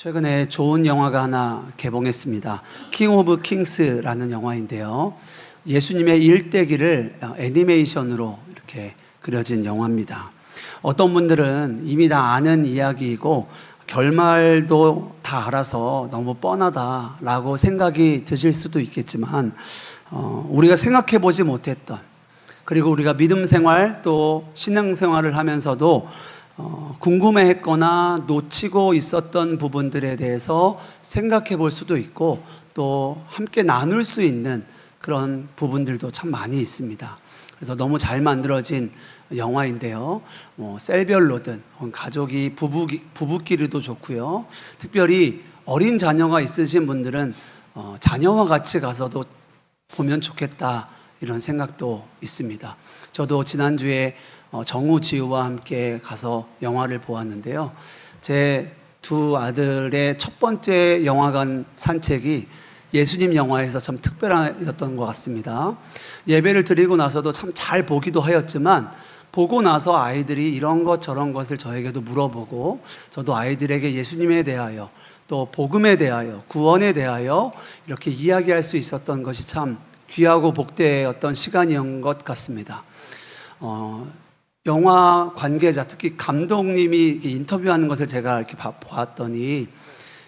최근에 좋은 영화가 하나 개봉했습니다. 킹 오브 킹스라는 영화인데요. 예수님의 일대기를 애니메이션으로 이렇게 그려진 영화입니다. 어떤 분들은 이미 다 아는 이야기이고 결말도 다 알아서 너무 뻔하다라고 생각이 드실 수도 있겠지만 우리가 생각해 보지 못했던, 그리고 우리가 믿음 생활 또 신앙 생활을 하면서도 궁금해했거나 놓치고 있었던 부분들에 대해서 생각해 볼 수도 있고 또 함께 나눌 수 있는 그런 부분들도 참 많이 있습니다. 그래서 너무 잘 만들어진 영화인데요. 셀별로든 가족이 부부끼리도 좋고요. 특별히 어린 자녀가 있으신 분들은 자녀와 같이 가서도 보면 좋겠다, 이런 생각도 있습니다. 저도 지난주에 정우 지우와 함께 가서 영화를 보았는데요. 제 두 아들의 첫 번째 영화관 산책이 예수님 영화에서 참 특별했던 것 같습니다. 예배를 드리고 나서도 참 잘 보기도 하였지만 보고 나서 아이들이 이런 것 저런 것을 저에게도 물어보고 저도 아이들에게 예수님에 대하여 또 복음에 대하여 구원에 대하여 이렇게 이야기할 수 있었던 것이 참 귀하고 복되었던 시간이었던 것 같습니다. 영화 관계자, 특히 감독님이 인터뷰하는 것을 제가 이렇게 보았더니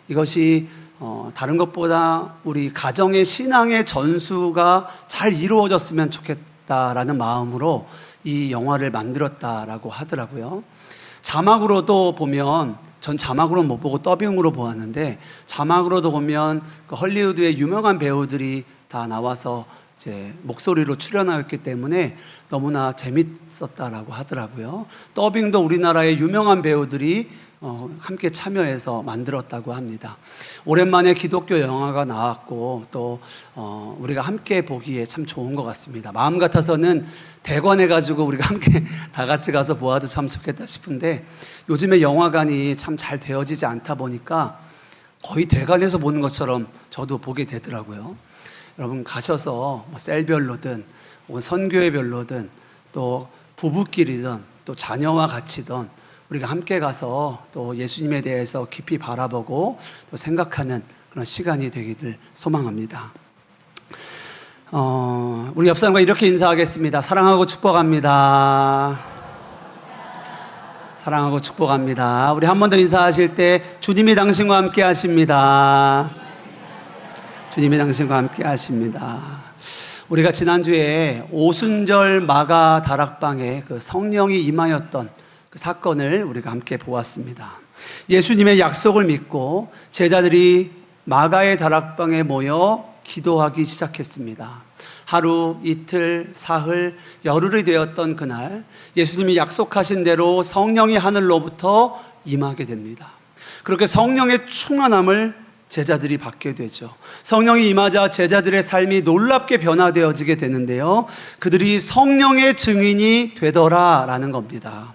이것이 다른 것보다 우리 가정의 신앙의 전수가 잘 이루어졌으면 좋겠다라는 마음으로 이 영화를 만들었다라고 하더라고요. 자막으로도 보면, 전 자막으로는 못 보고 더빙으로 보았는데 자막으로도 보면 그 헐리우드의 유명한 배우들이 다 나와서 이제 목소리로 출연하였기 때문에 너무나 재밌었다라고 하더라고요. 더빙도 우리나라의 유명한 배우들이 함께 참여해서 만들었다고 합니다. 오랜만에 기독교 영화가 나왔고 또 우리가 함께 보기에 참 좋은 것 같습니다. 마음 같아서는 대관해 가지고 우리가 함께 다 같이 가서 보아도 참 좋겠다 싶은데 요즘에 영화관이 참 잘 되어지지 않다 보니까 거의 대관에서 보는 것처럼 저도 보게 되더라고요. 여러분 가셔서 셀별로든 혹은 선교회별로든 또 부부끼리든 또 자녀와 같이든 우리가 함께 가서 또 예수님에 대해서 깊이 바라보고 또 생각하는 그런 시간이 되기를 소망합니다. 우리 옆 사람과 이렇게 인사하겠습니다. 사랑하고 축복합니다. 사랑하고 축복합니다. 우리 한 번 더 인사하실 때 주님이 당신과 함께 하십니다. 주님이 당신과 함께 하십니다. 우리가 지난주에 오순절 마가 다락방에 그 성령이 임하였던 그 사건을 우리가 함께 보았습니다. 예수님의 약속을 믿고 제자들이 마가의 다락방에 모여 기도하기 시작했습니다. 하루, 이틀, 사흘, 열흘이 되었던 그날 예수님이 약속하신 대로 성령이 하늘로부터 임하게 됩니다. 그렇게 성령의 충만함을 제자들이 받게 되죠. 성령이 임하자 제자들의 삶이 놀랍게 변화되어지게 되는데요. 그들이 성령의 증인이 되더라라는 겁니다.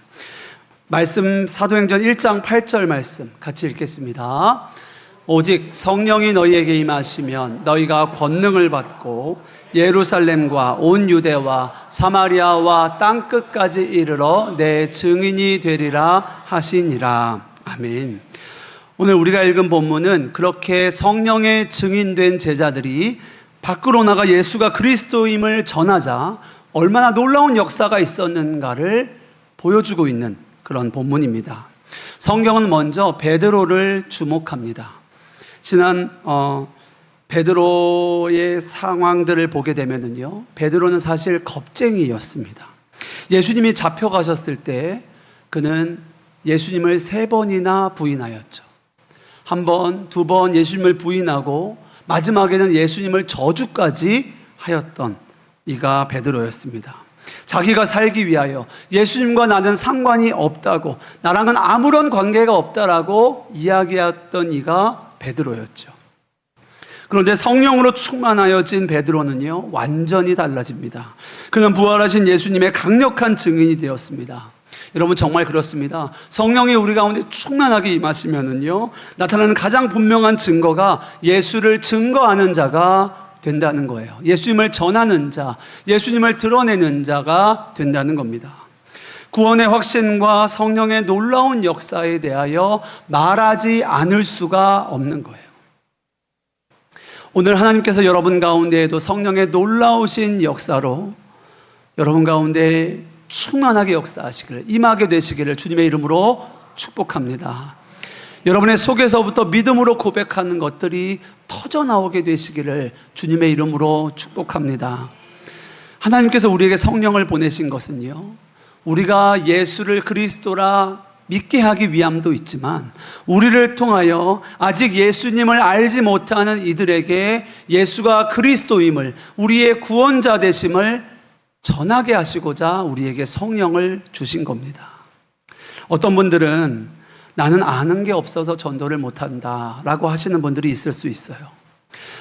말씀 사도행전 1장 8절 말씀 같이 읽겠습니다. 오직 성령이 너희에게 임하시면 너희가 권능을 받고 예루살렘과 온 유대와 사마리아와 땅끝까지 이르러 내 증인이 되리라 하시니라. 아멘. 오늘 우리가 읽은 본문은 그렇게 성령의 증인된 제자들이 밖으로 나가 예수가 그리스도임을 전하자 얼마나 놀라운 역사가 있었는가를 보여주고 있는 그런 본문입니다. 성경은 먼저 베드로를 주목합니다. 지난 베드로의 상황들을 보게 되면요, 베드로는 사실 겁쟁이였습니다. 예수님이 잡혀가셨을 때 그는 예수님을 3번이나 부인하였죠. 한 번, 두 번 예수님을 부인하고 마지막에는 예수님을 저주까지 하였던 이가 베드로였습니다. 자기가 살기 위하여 예수님과 나는 상관이 없다고, 나랑은 아무런 관계가 없다라고 이야기했던 이가 베드로였죠. 그런데 성령으로 충만하여진 베드로는요, 완전히 달라집니다. 그는 부활하신 예수님의 강력한 증인이 되었습니다. 여러분 정말 그렇습니다. 성령이 우리 가운데 충만하게 임하시면은요, 나타나는 가장 분명한 증거가 예수를 증거하는 자가 된다는 거예요. 예수님을 전하는 자, 예수님을 드러내는 자가 된다는 겁니다. 구원의 확신과 성령의 놀라운 역사에 대하여 말하지 않을 수가 없는 거예요. 오늘 하나님께서 여러분 가운데에도 성령의 놀라우신 역사로 여러분 가운데 충만하게 역사하시기를, 임하게 되시기를 주님의 이름으로 축복합니다. 여러분의 속에서부터 믿음으로 고백하는 것들이 터져나오게 되시기를 주님의 이름으로 축복합니다. 하나님께서 우리에게 성령을 보내신 것은요, 우리가 예수를 그리스도라 믿게 하기 위함도 있지만, 우리를 통하여 아직 예수님을 알지 못하는 이들에게 예수가 그리스도임을, 우리의 구원자 되심을 전하게 하시고자 우리에게 성령을 주신 겁니다. 어떤 분들은 나는 아는 게 없어서 전도를 못한다 라고 하시는 분들이 있을 수 있어요.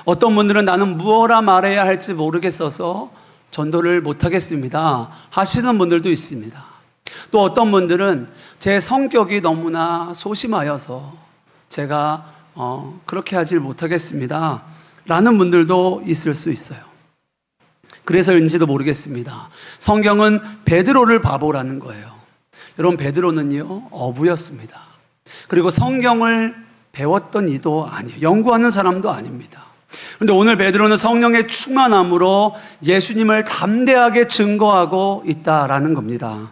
어떤 분들은 나는 무엇라 말해야 할지 모르겠어서 전도를 못하겠습니다 하시는 분들도 있습니다. 또 어떤 분들은 제 성격이 너무나 소심하여서 제가 그렇게 하질 못하겠습니다 라는 분들도 있을 수 있어요. 그래서인지도 모르겠습니다. 성경은 베드로를 바보라는 거예요. 여러분, 베드로는요 어부였습니다. 그리고 성경을 배웠던 이도 아니에요. 연구하는 사람도 아닙니다. 그런데 오늘 베드로는 성령의 충만함으로 예수님을 담대하게 증거하고 있다라는 겁니다.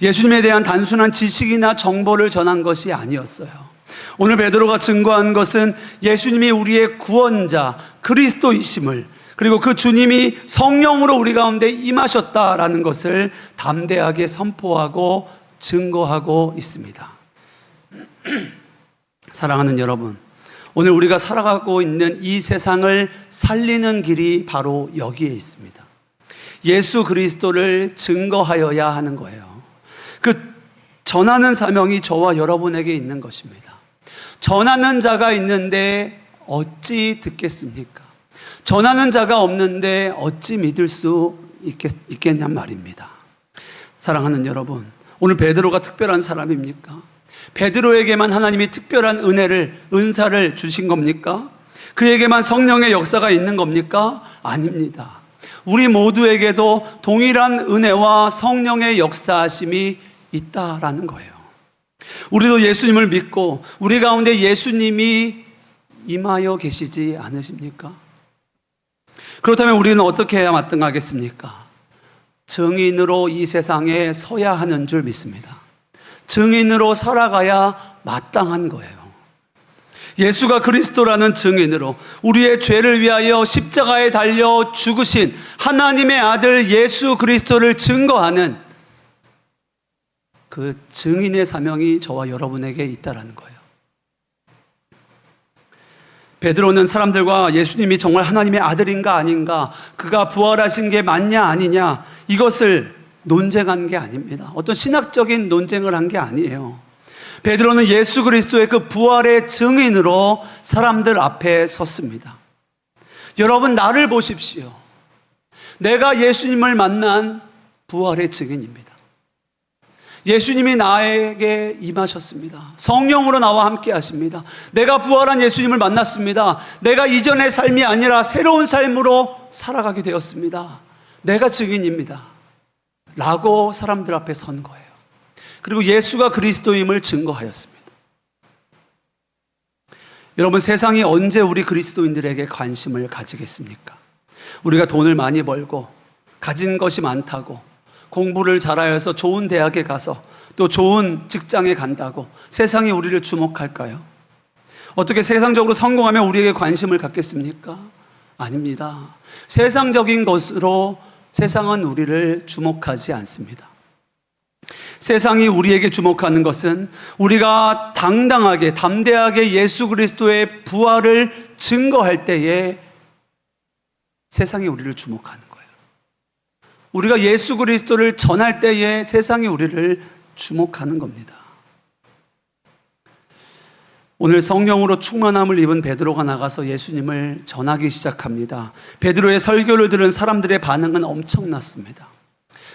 예수님에 대한 단순한 지식이나 정보를 전한 것이 아니었어요. 오늘 베드로가 증거한 것은 예수님이 우리의 구원자 그리스도이심을, 그리고 그 주님이 성령으로 우리 가운데 임하셨다라는 것을 담대하게 선포하고 증거하고 있습니다. 사랑하는 여러분, 오늘 우리가 살아가고 있는 이 세상을 살리는 길이 바로 여기에 있습니다. 예수 그리스도를 증거하여야 하는 거예요. 그 전하는 사명이 저와 여러분에게 있는 것입니다. 전하는 자가 있는데 어찌 듣겠습니까? 전하는 자가 없는데 어찌 믿을 수 있겠냔 말입니다. 사랑하는 여러분, 오늘 베드로가 특별한 사람입니까? 베드로에게만 하나님이 특별한 은사를 주신 겁니까? 그에게만 성령의 역사가 있는 겁니까? 아닙니다. 우리 모두에게도 동일한 은혜와 성령의 역사하심이 있다라는 거예요. 우리도 예수님을 믿고 우리 가운데 예수님이 임하여 계시지 않으십니까? 그렇다면 우리는 어떻게 해야 마땅하겠습니까? 증인으로 이 세상에 서야 하는 줄 믿습니다. 증인으로 살아가야 마땅한 거예요. 예수가 그리스도라는 증인으로 우리의 죄를 위하여 십자가에 달려 죽으신 하나님의 아들 예수 그리스도를 증거하는 그 증인의 사명이 저와 여러분에게 있다라는 거예요. 베드로는 사람들과 예수님이 정말 하나님의 아들인가 아닌가, 그가 부활하신 게 맞냐 아니냐, 이것을 논쟁한 게 아닙니다. 어떤 신학적인 논쟁을 한 게 아니에요. 베드로는 예수 그리스도의 그 부활의 증인으로 사람들 앞에 섰습니다. 여러분, 나를 보십시오. 내가 예수님을 만난 부활의 증인입니다. 예수님이 나에게 임하셨습니다. 성령으로 나와 함께 하십니다. 내가 부활한 예수님을 만났습니다. 내가 이전의 삶이 아니라 새로운 삶으로 살아가게 되었습니다. 내가 증인입니다 라고 사람들 앞에 선 거예요. 그리고 예수가 그리스도임을 증거하였습니다. 여러분, 세상이 언제 우리 그리스도인들에게 관심을 가지겠습니까? 우리가 돈을 많이 벌고 가진 것이 많다고, 공부를 잘하여서 좋은 대학에 가서 또 좋은 직장에 간다고 세상이 우리를 주목할까요? 어떻게 세상적으로 성공하면 우리에게 관심을 갖겠습니까? 아닙니다. 세상적인 것으로 세상은 우리를 주목하지 않습니다. 세상이 우리에게 주목하는 것은 우리가 당당하게, 담대하게 예수 그리스도의 부활을 증거할 때에 세상이 우리를 주목하는 거예요. 우리가 예수 그리스도를 전할 때에 세상이 우리를 주목하는 겁니다. 오늘 성령으로 충만함을 입은 베드로가 나가서 예수님을 전하기 시작합니다. 베드로의 설교를 들은 사람들의 반응은 엄청났습니다.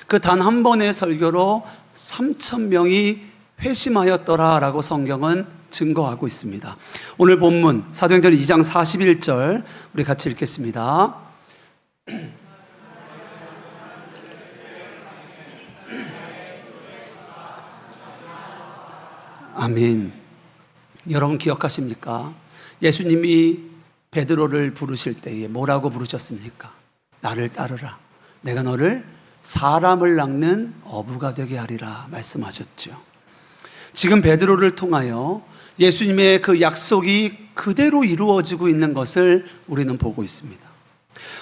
그 단 한 번의 설교로 3,000명이 회심하였더라라고 성경은 증거하고 있습니다. 오늘 본문 사도행전 2장 41절 우리 같이 읽겠습니다. 아멘. 여러분 기억하십니까? 예수님이 베드로를 부르실 때에 뭐라고 부르셨습니까? 나를 따르라. 내가 너를 사람을 낚는 어부가 되게 하리라 말씀하셨죠. 지금 베드로를 통하여 예수님의 그 약속이 그대로 이루어지고 있는 것을 우리는 보고 있습니다.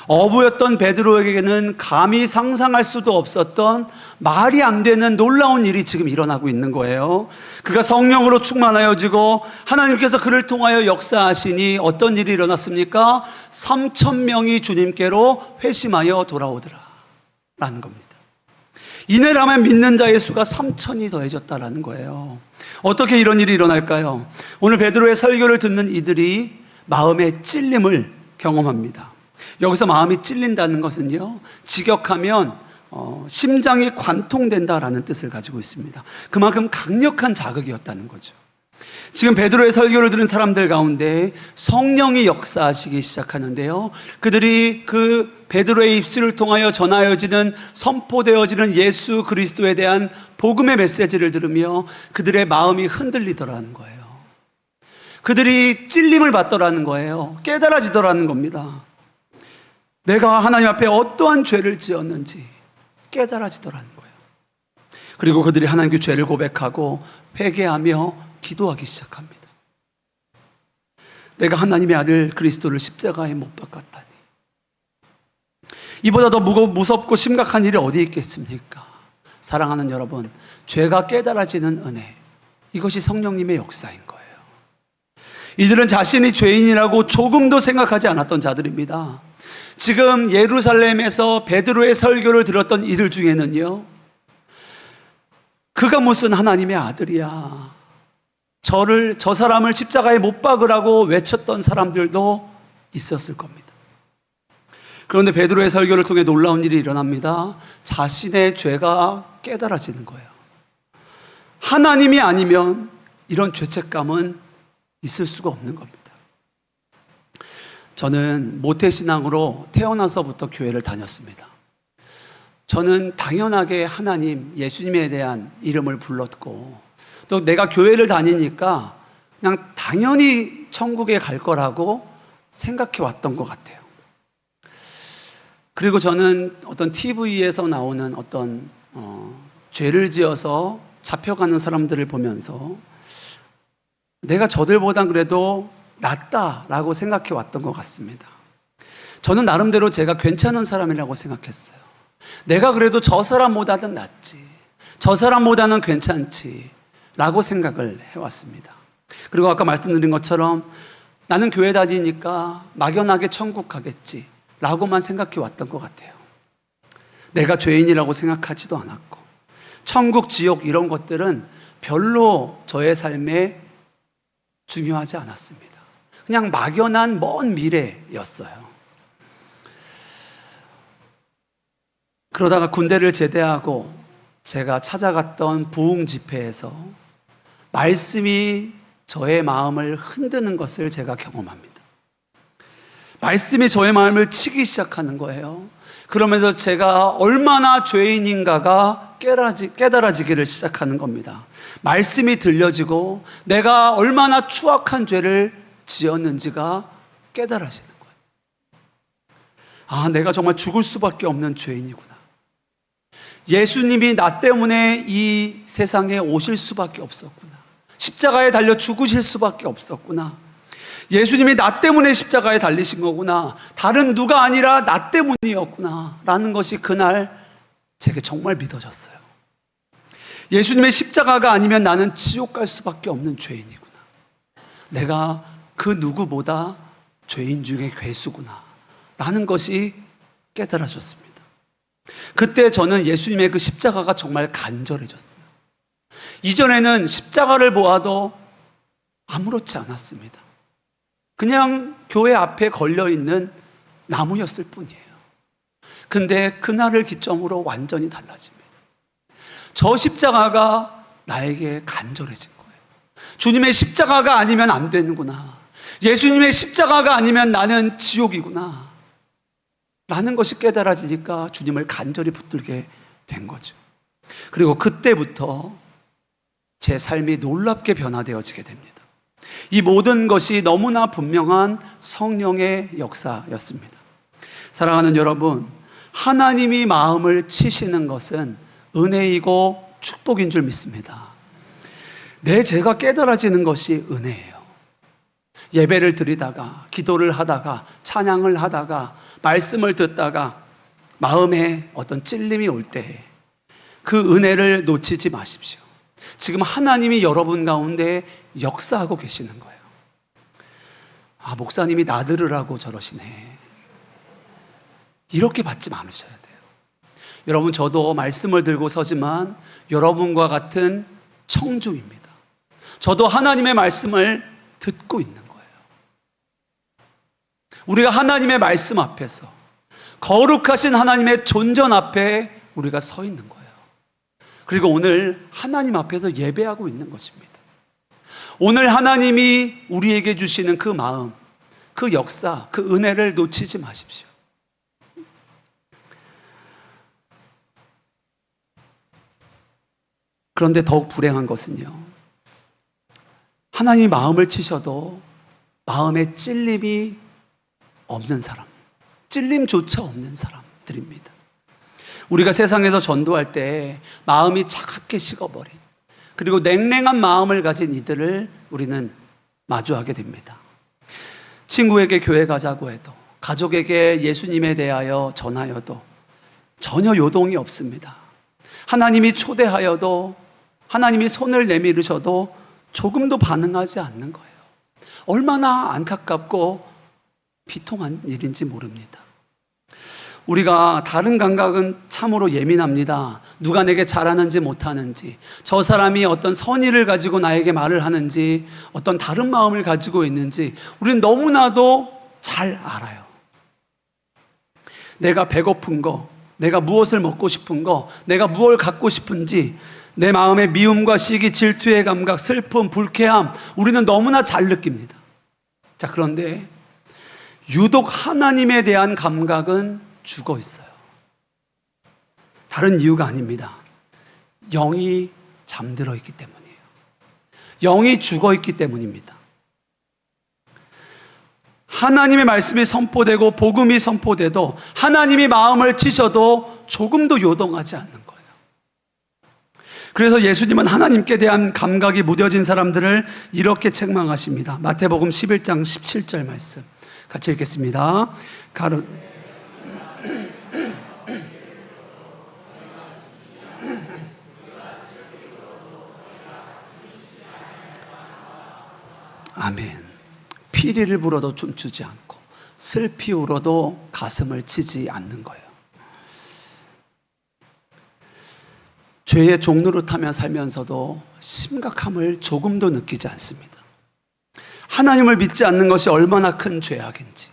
어부였던 베드로에게는 감히 상상할 수도 없었던 말이 안 되는 놀라운 일이 지금 일어나고 있는 거예요. 그가 성령으로 충만하여지고 하나님께서 그를 통하여 역사하시니 어떤 일이 일어났습니까? 3,000명이 주님께로 회심하여 돌아오더라 라는 겁니다. 이내라면 믿는 자의 수가 3,000이 더해졌다라는 거예요. 어떻게 이런 일이 일어날까요? 오늘 베드로의 설교를 듣는 이들이 마음의 찔림을 경험합니다. 여기서 마음이 찔린다는 것은요, 직역하면 심장이 관통된다라는 뜻을 가지고 있습니다. 그만큼 강력한 자극이었다는 거죠. 지금 베드로의 설교를 들은 사람들 가운데 성령이 역사하시기 시작하는데요, 그들이 그 베드로의 입술을 통하여 전하여지는, 선포되어지는 예수 그리스도에 대한 복음의 메시지를 들으며 그들의 마음이 흔들리더라는 거예요. 그들이 찔림을 받더라는 거예요. 깨달아지더라는 겁니다. 내가 하나님 앞에 어떠한 죄를 지었는지 깨달아지더라는 거예요. 그리고 그들이 하나님께 죄를 고백하고 회개하며 기도하기 시작합니다. 내가 하나님의 아들 그리스도를 십자가에 못 박았다니. 이보다 더 무섭고 심각한 일이 어디 있겠습니까? 사랑하는 여러분, 죄가 깨달아지는 은혜, 이것이 성령님의 역사인 거예요. 이들은 자신이 죄인이라고 조금도 생각하지 않았던 자들입니다. 지금 예루살렘에서 베드로의 설교를 들었던 이들 중에는요, 그가 무슨 하나님의 아들이야, 저 사람을 십자가에 못 박으라고 외쳤던 사람들도 있었을 겁니다. 그런데 베드로의 설교를 통해 놀라운 일이 일어납니다. 자신의 죄가 깨달아지는 거예요. 하나님이 아니면 이런 죄책감은 있을 수가 없는 겁니다. 저는 모태신앙으로 태어나서부터 교회를 다녔습니다. 저는 당연하게 하나님, 예수님에 대한 이름을 불렀고, 또 내가 교회를 다니니까 그냥 당연히 천국에 갈 거라고 생각해 왔던 것 같아요. 그리고 저는 어떤 TV에서 나오는 어떤 죄를 지어서 잡혀가는 사람들을 보면서 내가 저들보단 그래도 낫다라고 생각해 왔던 것 같습니다. 저는 나름대로 제가 괜찮은 사람이라고 생각했어요. 내가 그래도 저 사람보다는 낫지, 저 사람보다는 괜찮지 라고 생각을 해왔습니다. 그리고 아까 말씀드린 것처럼 나는 교회 다니니까 막연하게 천국 가겠지 라고만 생각해 왔던 것 같아요. 내가 죄인이라고 생각하지도 않았고, 천국, 지옥 이런 것들은 별로 저의 삶에 중요하지 않았습니다. 그냥 막연한 먼 미래였어요. 그러다가 군대를 제대하고 제가 찾아갔던 부흥 집회에서 말씀이 저의 마음을 흔드는 것을 제가 경험합니다. 말씀이 저의 마음을 치기 시작하는 거예요. 그러면서 제가 얼마나 죄인인가가 깨달아지기를 시작하는 겁니다. 말씀이 들려지고 내가 얼마나 추악한 죄를 지었는지가 깨달아지는 거예요. 아, 내가 정말 죽을 수밖에 없는 죄인이구나. 예수님이 나 때문에 이 세상에 오실 수밖에 없었구나. 십자가에 달려 죽으실 수밖에 없었구나. 예수님이 나 때문에 십자가에 달리신 거구나. 다른 누가 아니라 나 때문이었구나 라는 것이 그날 제게 정말 믿어졌어요. 예수님의 십자가가 아니면 나는 지옥 갈 수밖에 없는 죄인이구나. 내가 그 누구보다 죄인 중에 괴수구나 라는 것이 깨달아졌습니다. 그때 저는 예수님의 그 십자가가 정말 간절해졌어요. 이전에는 십자가를 보아도 아무렇지 않았습니다. 그냥 교회 앞에 걸려있는 나무였을 뿐이에요. 근데 그날을 기점으로 완전히 달라집니다. 저 십자가가 나에게 간절해진 거예요. 주님의 십자가가 아니면 안 되는구나. 예수님의 십자가가 아니면 나는 지옥이구나 라는 것이 깨달아지니까 주님을 간절히 붙들게 된 거죠. 그리고 그때부터 제 삶이 놀랍게 변화되어지게 됩니다. 이 모든 것이 너무나 분명한 성령의 역사였습니다. 사랑하는 여러분, 하나님이 마음을 치시는 것은 은혜이고 축복인 줄 믿습니다. 내 죄가 깨달아지는 것이 은혜예요. 예배를 드리다가, 기도를 하다가, 찬양을 하다가, 말씀을 듣다가 마음에 어떤 찔림이 올 때 그 은혜를 놓치지 마십시오. 지금 하나님이 여러분 가운데 역사하고 계시는 거예요. 아, 목사님이 나들으라고 저러시네. 이렇게 받지 않으셔야 돼요. 여러분, 저도 말씀을 들고 서지만 여러분과 같은 청중입니다. 저도 하나님의 말씀을 듣고 있는 거예요. 우리가 하나님의 말씀 앞에서, 거룩하신 하나님의 존전 앞에 우리가 서 있는 거예요. 그리고 오늘 하나님 앞에서 예배하고 있는 것입니다. 오늘 하나님이 우리에게 주시는 그 마음, 그 역사, 그 은혜를 놓치지 마십시오. 그런데 더욱 불행한 것은요, 하나님이 마음을 치셔도 마음에 찔림이 없는 사람, 찔림조차 없는 사람들입니다. 우리가 세상에서 전도할 때 마음이 차갑게 식어버린, 그리고 냉랭한 마음을 가진 이들을 우리는 마주하게 됩니다. 친구에게 교회 가자고 해도, 가족에게 예수님에 대하여 전하여도 전혀 요동이 없습니다. 하나님이 초대하여도, 하나님이 손을 내밀으셔도 조금도 반응하지 않는 거예요. 얼마나 안타깝고 비통한 일인지 모릅니다. 우리가 다른 감각은 참으로 예민합니다. 누가 내게 잘하는지 못하는지, 저 사람이 어떤 선의를 가지고 나에게 말을 하는지, 어떤 다른 마음을 가지고 있는지 우리는 너무나도 잘 알아요. 내가 배고픈 거, 내가 무엇을 먹고 싶은 거, 내가 무엇을 갖고 싶은지, 내 마음의 미움과 시기, 질투의 감각, 슬픔, 불쾌함, 우리는 너무나 잘 느낍니다. 자, 그런데 유독 하나님에 대한 감각은 죽어 있어요. 다른 이유가 아닙니다. 영이 잠들어 있기 때문이에요. 영이 죽어 있기 때문입니다. 하나님의 말씀이 선포되고 복음이 선포돼도 하나님이 마음을 치셔도 조금도 요동하지 않는 거예요. 그래서 예수님은 하나님께 대한 감각이 무뎌진 사람들을 이렇게 책망하십니다. 마태복음 11장 17절 말씀 같이 읽겠습니다. 아멘. 피리를 불어도 춤추지 않고 슬피 울어도 가슴을 치지 않는 거예요. 죄의 종노릇하며 살면서도 심각함을 조금도 느끼지 않습니다. 하나님을 믿지 않는 것이 얼마나 큰 죄악인지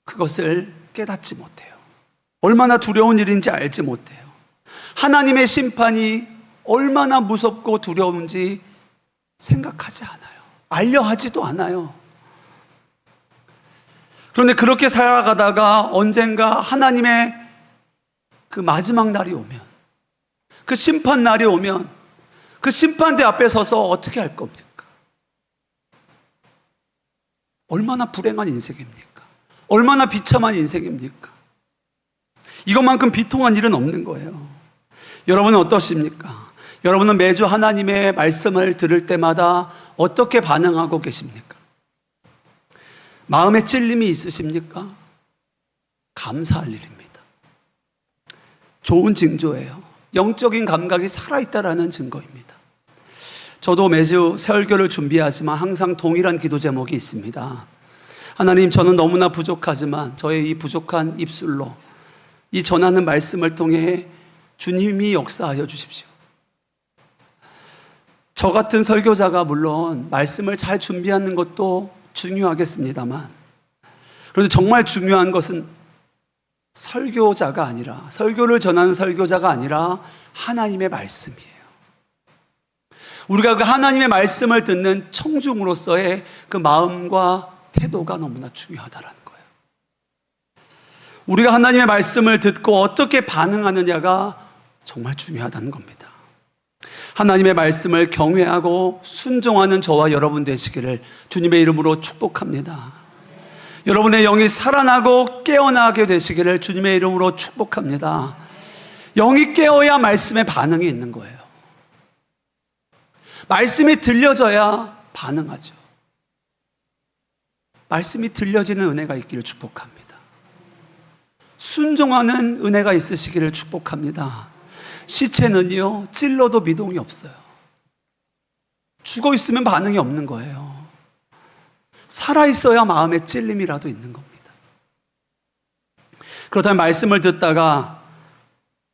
그것을 깨닫지 못해요. 얼마나 두려운 일인지 알지 못해요. 하나님의 심판이 얼마나 무섭고 두려운지 생각하지 않아요. 알려하지도 않아요. 그런데 그렇게 살아가다가 언젠가 하나님의 그 마지막 날이 오면, 그 심판 날이 오면 그 심판대 앞에 서서 어떻게 할 겁니까? 얼마나 불행한 인생입니까? 얼마나 비참한 인생입니까? 이것만큼 비통한 일은 없는 거예요. 여러분은 어떠십니까? 여러분은 매주 하나님의 말씀을 들을 때마다 어떻게 반응하고 계십니까? 마음에 찔림이 있으십니까? 감사할 일입니다. 좋은 징조예요. 영적인 감각이 살아있다라는 증거입니다. 저도 매주 설교를 준비하지만 항상 동일한 기도 제목이 있습니다. 하나님, 저는 너무나 부족하지만 저의 이 부족한 입술로 이 전하는 말씀을 통해 주님이 역사하여 주십시오. 저 같은 설교자가 물론 말씀을 잘 준비하는 것도 중요하겠습니다만, 그런데 정말 중요한 것은 설교자가 아니라, 설교를 전하는 설교자가 아니라 하나님의 말씀이에요. 우리가 그 하나님의 말씀을 듣는 청중으로서의 그 마음과 태도가 너무나 중요하다는 거예요. 우리가 하나님의 말씀을 듣고 어떻게 반응하느냐가 정말 중요하다는 겁니다. 하나님의 말씀을 경외하고 순종하는 저와 여러분 되시기를 주님의 이름으로 축복합니다. 여러분의 영이 살아나고 깨어나게 되시기를 주님의 이름으로 축복합니다. 영이 깨어야 말씀에 반응이 있는 거예요. 말씀이 들려져야 반응하죠. 말씀이 들려지는 은혜가 있기를 축복합니다. 순종하는 은혜가 있으시기를 축복합니다. 시체는요, 찔러도 미동이 없어요. 죽어 있으면 반응이 없는 거예요. 살아 있어야 마음에 찔림이라도 있는 겁니다. 그렇다면 말씀을 듣다가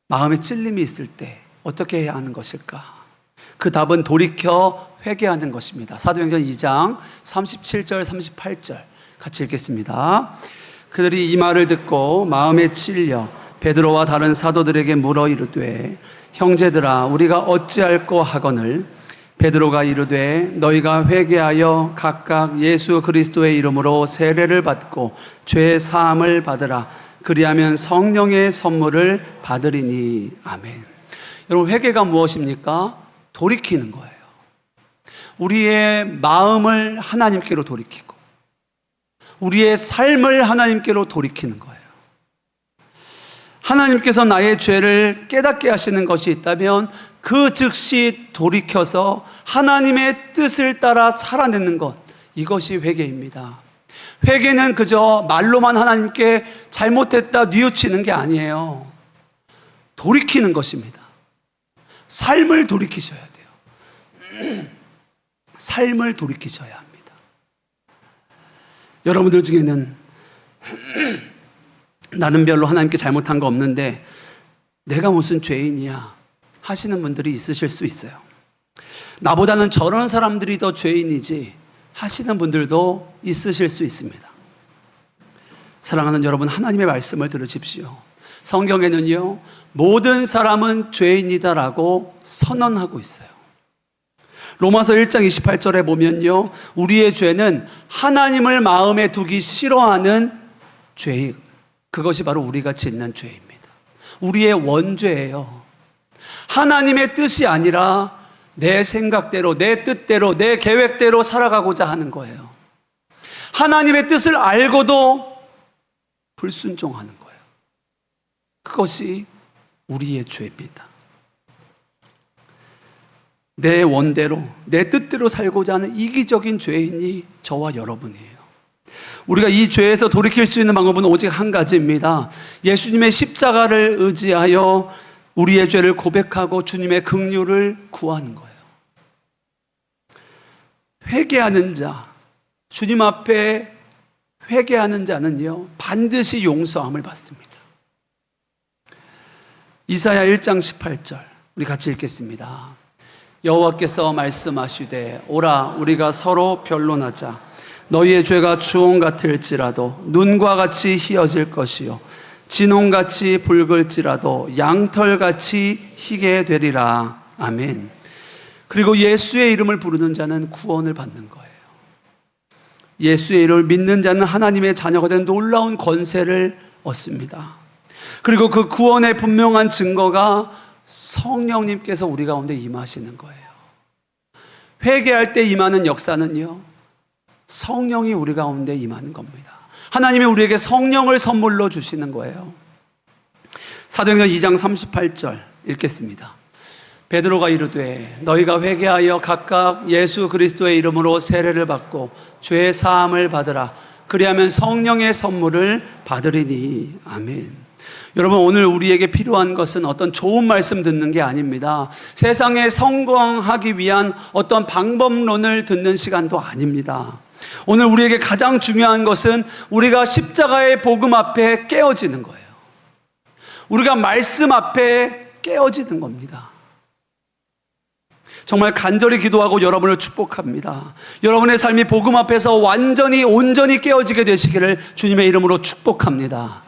마음에 찔림이 있을 때 어떻게 해야 하는 것일까? 그 답은 돌이켜 회개하는 것입니다. 사도행전 2장 37절 38절 같이 읽겠습니다. 그들이 이 말을 듣고 마음에 찔려 베드로와 다른 사도들에게 물어 이르되 형제들아 우리가 어찌할꼬 하거늘 베드로가 이르되 너희가 회개하여 각각 예수 그리스도의 이름으로 세례를 받고 죄 사함을 받으라. 그리하면 성령의 선물을 받으리니. 아멘. 여러분, 회개가 무엇입니까? 돌이키는 거예요. 우리의 마음을 하나님께로 돌이키고 우리의 삶을 하나님께로 돌이키는 거예요. 하나님께서 나의 죄를 깨닫게 하시는 것이 있다면 그 즉시 돌이켜서 하나님의 뜻을 따라 살아내는 것, 이것이 회개입니다. 회개는 그저 말로만 하나님께 잘못했다 뉘우치는 게 아니에요. 돌이키는 것입니다. 삶을 돌이키셔야 돼요. 삶을 돌이키셔야 합니다. 여러분들 중에는 나는 별로 하나님께 잘못한 거 없는데 내가 무슨 죄인이야 하시는 분들이 있으실 수 있어요. 나보다는 저런 사람들이 더 죄인이지 하시는 분들도 있으실 수 있습니다. 사랑하는 여러분, 하나님의 말씀을 들으십시오. 성경에는요, 모든 사람은 죄인이다라고 선언하고 있어요. 로마서 1장 28절에 보면요, 우리의 죄는 하나님을 마음에 두기 싫어하는 죄, 그것이 바로 우리가 짓는 죄입니다. 우리의 원죄예요. 하나님의 뜻이 아니라 내 생각대로, 내 뜻대로, 내 계획대로 살아가고자 하는 거예요. 하나님의 뜻을 알고도 불순종하는 거예요. 그것이 우리의 죄입니다. 내 원대로, 내 뜻대로 살고자 하는 이기적인 죄인이 저와 여러분이에요. 우리가 이 죄에서 돌이킬 수 있는 방법은 오직 한 가지입니다. 예수님의 십자가를 의지하여 우리의 죄를 고백하고 주님의 긍휼을 구하는 거예요. 회개하는 자, 주님 앞에 회개하는 자는요, 반드시 용서함을 받습니다. 이사야 1장 18절 우리 같이 읽겠습니다. 여호와께서 말씀하시되 오라 우리가 서로 변론하자. 너희의 죄가 주홍 같을지라도 눈과 같이 희어질 것이요 진홍같이 붉을지라도 양털같이 희게 되리라. 아멘. 그리고 예수의 이름을 부르는 자는 구원을 받는 거예요. 예수의 이름을 믿는 자는 하나님의 자녀가 된 놀라운 권세를 얻습니다. 그리고 그 구원의 분명한 증거가 성령님께서 우리 가운데 임하시는 거예요. 회개할 때 임하는 역사는요, 성령이 우리 가운데 임하는 겁니다. 하나님이 우리에게 성령을 선물로 주시는 거예요. 사도행전 2장 38절 읽겠습니다. 베드로가 이르되 너희가 회개하여 각각 예수 그리스도의 이름으로 세례를 받고 죄 사함을 받으라. 그리하면 성령의 선물을 받으리니. 아멘. 여러분, 오늘 우리에게 필요한 것은 어떤 좋은 말씀 듣는 게 아닙니다. 세상에 성공하기 위한 어떤 방법론을 듣는 시간도 아닙니다. 오늘 우리에게 가장 중요한 것은 우리가 십자가의 복음 앞에 깨어지는 거예요. 우리가 말씀 앞에 깨어지는 겁니다. 정말 간절히 기도하고 여러분을 축복합니다. 여러분의 삶이 복음 앞에서 완전히 온전히 깨어지게 되시기를 주님의 이름으로 축복합니다.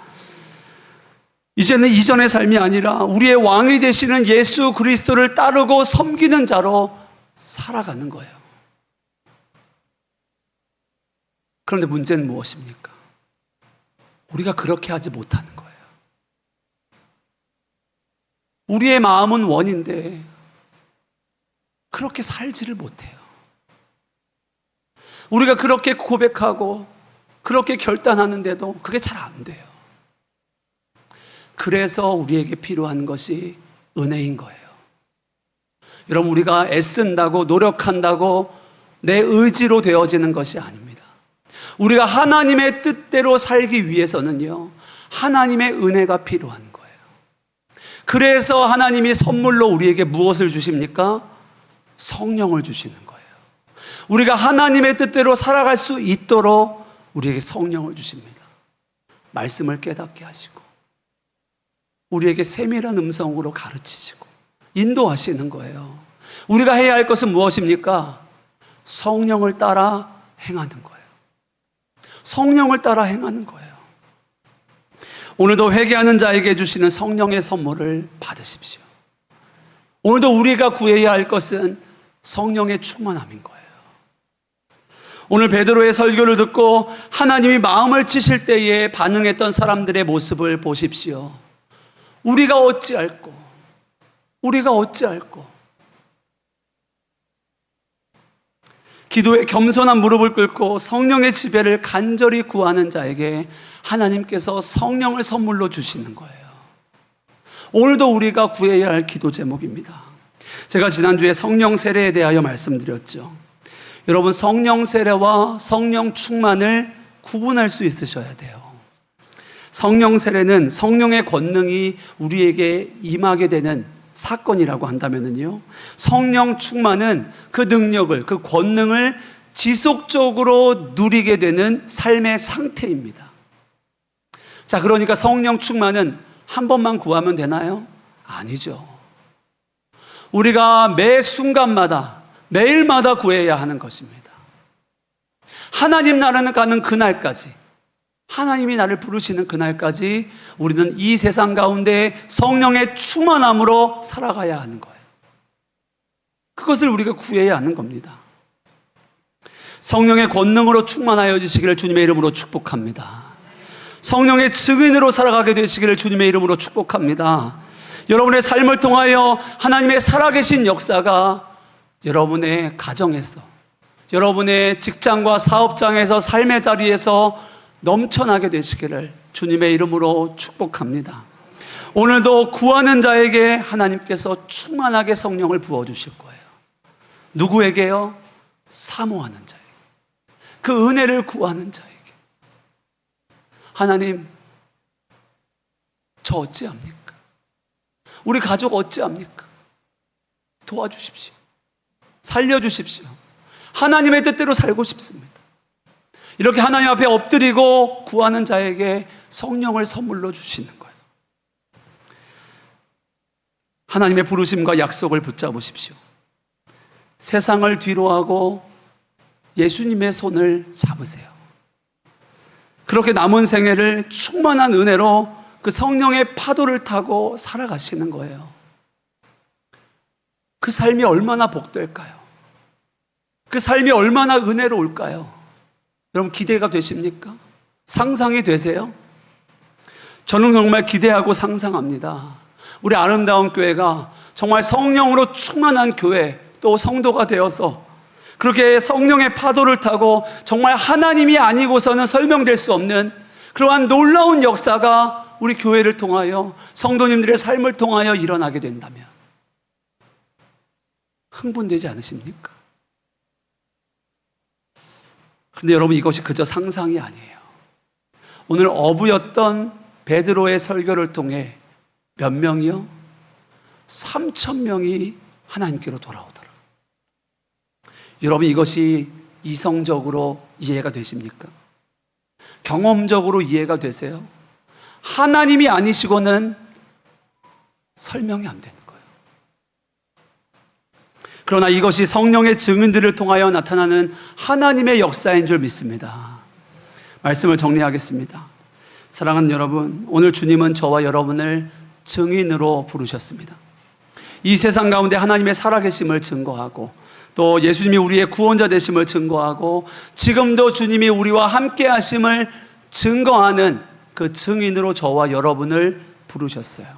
이제는 이전의 삶이 아니라 우리의 왕이 되시는 예수 그리스도를 따르고 섬기는 자로 살아가는 거예요. 그런데 문제는 무엇입니까? 우리가 그렇게 하지 못하는 거예요. 우리의 마음은 원인데 그렇게 살지를 못해요. 우리가 그렇게 고백하고 그렇게 결단하는데도 그게 잘 안 돼요. 그래서 우리에게 필요한 것이 은혜인 거예요. 여러분, 우리가 애쓴다고 노력한다고 내 의지로 되어지는 것이 아닙니다. 우리가 하나님의 뜻대로 살기 위해서는요, 하나님의 은혜가 필요한 거예요. 그래서 하나님이 선물로 우리에게 무엇을 주십니까? 성령을 주시는 거예요. 우리가 하나님의 뜻대로 살아갈 수 있도록 우리에게 성령을 주십니다. 말씀을 깨닫게 하시고 우리에게 세밀한 음성으로 가르치시고 인도하시는 거예요. 우리가 해야 할 것은 무엇입니까? 성령을 따라 행하는 거예요. 성령을 따라 행하는 거예요. 오늘도 회개하는 자에게 주시는 성령의 선물을 받으십시오. 오늘도 우리가 구해야 할 것은 성령의 충만함인 거예요. 오늘 베드로의 설교를 듣고 하나님이 마음을 치실 때에 반응했던 사람들의 모습을 보십시오. 우리가 어찌할꼬? 기도에 겸손한 무릎을 꿇고 성령의 지배를 간절히 구하는 자에게 하나님께서 성령을 선물로 주시는 거예요. 오늘도 우리가 구해야 할 기도 제목입니다. 제가 지난주에 성령 세례에 대하여 말씀드렸죠. 여러분, 성령 세례와 성령 충만을 구분할 수 있으셔야 돼요. 성령 세례는 성령의 권능이 우리에게 임하게 되는 사건이라고 한다면요, 성령 충만은 그 능력을, 그 권능을 지속적으로 누리게 되는 삶의 상태입니다. 자, 그러니까 성령 충만은 한 번만 구하면 되나요? 아니죠. 우리가 매 순간마다, 매일마다 구해야 하는 것입니다. 하나님 나라는 가는 그날까지, 하나님이 나를 부르시는 그날까지 우리는 이 세상 가운데 성령의 충만함으로 살아가야 하는 거예요. 그것을 우리가 구해야 하는 겁니다. 성령의 권능으로 충만하여 지시기를 주님의 이름으로 축복합니다. 성령의 증인으로 살아가게 되시기를 주님의 이름으로 축복합니다. 여러분의 삶을 통하여 하나님의 살아계신 역사가 여러분의 가정에서, 여러분의 직장과 사업장에서, 삶의 자리에서 넘쳐나게 되시기를 주님의 이름으로 축복합니다. 오늘도 구하는 자에게 하나님께서 충만하게 성령을 부어주실 거예요. 누구에게요? 사모하는 자에게, 그 은혜를 구하는 자에게. 하나님, 저 어찌합니까? 우리 가족 어찌합니까? 도와주십시오. 살려주십시오. 하나님의 뜻대로 살고 싶습니다. 이렇게 하나님 앞에 엎드리고 구하는 자에게 성령을 선물로 주시는 거예요. 하나님의 부르심과 약속을 붙잡으십시오. 세상을 뒤로하고 예수님의 손을 잡으세요. 그렇게 남은 생애를 충만한 은혜로 그 성령의 파도를 타고 살아가시는 거예요. 그 삶이 얼마나 복될까요? 그 삶이 얼마나 은혜로울까요? 여러분, 기대가 되십니까? 상상이 되세요? 저는 정말 기대하고 상상합니다. 우리 아름다운 교회가 정말 성령으로 충만한 교회, 또 성도가 되어서 그렇게 성령의 파도를 타고 정말 하나님이 아니고서는 설명될 수 없는 그러한 놀라운 역사가 우리 교회를 통하여, 성도님들의 삶을 통하여 일어나게 된다면 흥분되지 않으십니까? 그런데 여러분, 이것이 그저 상상이 아니에요. 오늘 어부였던 베드로의 설교를 통해 몇 명이요? 3,000명이 하나님께로 돌아오더라. 여러분, 이것이 이성적으로 이해가 되십니까? 경험적으로 이해가 되세요? 하나님이 아니시고는 설명이 안 되는 거예요. 그러나 이것이 성령의 증인들을 통하여 나타나는 하나님의 역사인 줄 믿습니다. 말씀을 정리하겠습니다. 사랑하는 여러분, 오늘 주님은 저와 여러분을 증인으로 부르셨습니다. 이 세상 가운데 하나님의 살아계심을 증거하고, 또 예수님이 우리의 구원자 되심을 증거하고, 지금도 주님이 우리와 함께 하심을 증거하는 그 증인으로 저와 여러분을 부르셨어요.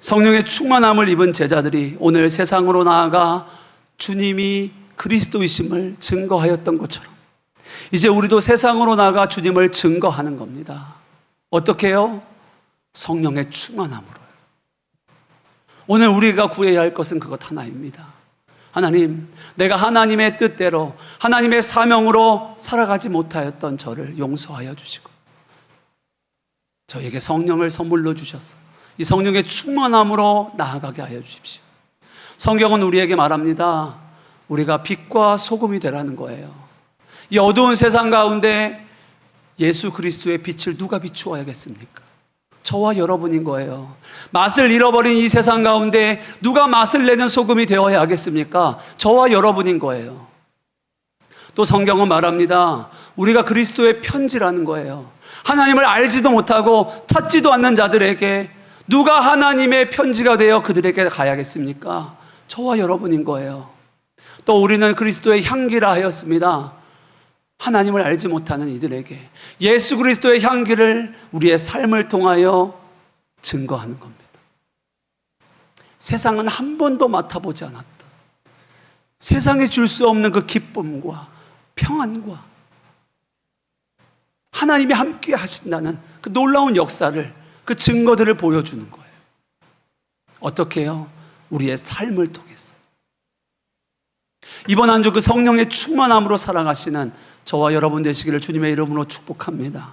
성령의 충만함을 입은 제자들이 오늘 세상으로 나아가 주님이 그리스도이심을 증거하였던 것처럼 이제 우리도 세상으로 나아가 주님을 증거하는 겁니다. 어떻게 해요? 성령의 충만함으로요. 오늘 우리가 구해야 할 것은 그것 하나입니다. 하나님, 내가 하나님의 뜻대로 하나님의 사명으로 살아가지 못하였던 저를 용서하여 주시고 저에게 성령을 선물로 주셔서 이 성령의 충만함으로 나아가게 하여 주십시오. 성경은 우리에게 말합니다. 우리가 빛과 소금이 되라는 거예요. 이 어두운 세상 가운데 예수 그리스도의 빛을 누가 비추어야겠습니까? 저와 여러분인 거예요. 맛을 잃어버린 이 세상 가운데 누가 맛을 내는 소금이 되어야 하겠습니까? 저와 여러분인 거예요. 또 성경은 말합니다. 우리가 그리스도의 편지라는 거예요. 하나님을 알지도 못하고 찾지도 않는 자들에게 누가 하나님의 편지가 되어 그들에게 가야겠습니까? 저와 여러분인 거예요. 또 우리는 그리스도의 향기라 하였습니다. 하나님을 알지 못하는 이들에게 예수 그리스도의 향기를 우리의 삶을 통하여 증거하는 겁니다. 세상은 한 번도 맡아보지 않았다. 세상에 줄 수 없는 그 기쁨과 평안과 하나님이 함께 하신다는 그 놀라운 역사를, 그 증거들을 보여주는 거예요. 어떻게 해요? 우리의 삶을 통해서. 이번 한 주 그 성령의 충만함으로 살아가시는 저와 여러분 되시기를 주님의 이름으로 축복합니다.